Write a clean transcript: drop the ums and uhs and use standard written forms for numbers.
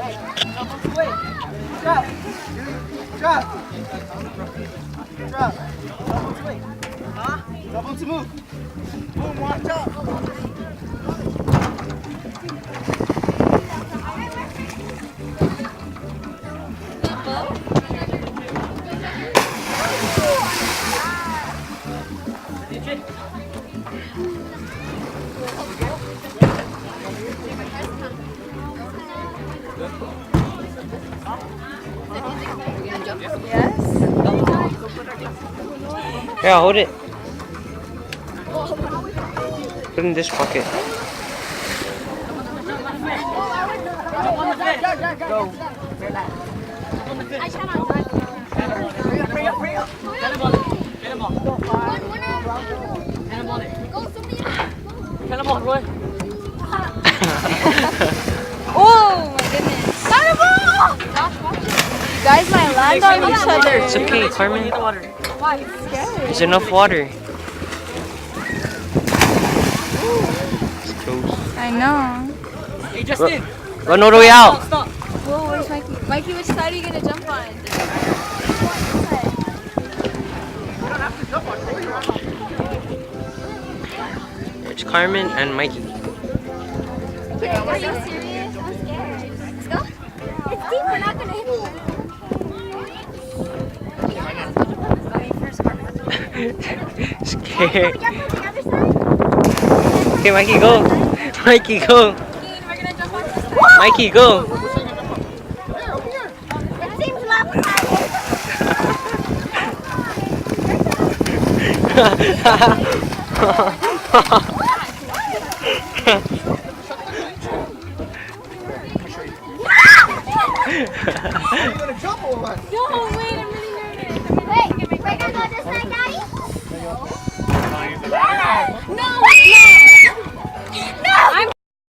Wait. Drop. Drop. Drop. Double swing. Huh? Double to move. Boom, watch out. Yeah, hold it. Put in this pocket. Go. Cannonball, Roy. Oh my goodness. Cannonball! You guys might land on each other. It's okay, Carmen. Why? It's scary. There's enough water. It's close. I know. Hey, Justin. Run all the way out. Stop. Whoa, where's Mikey? Mikey, which side are you gonna jump on? It's Carmen and Mikey. Okay, are you serious? I'm scared. Let's go. It's deep. We're not gonna hit Scared. Okay, Mikey, go. Mikey, go. We're gonna jump on this side. Mikey, go. It seems lopsided. You gonna jump or what? No,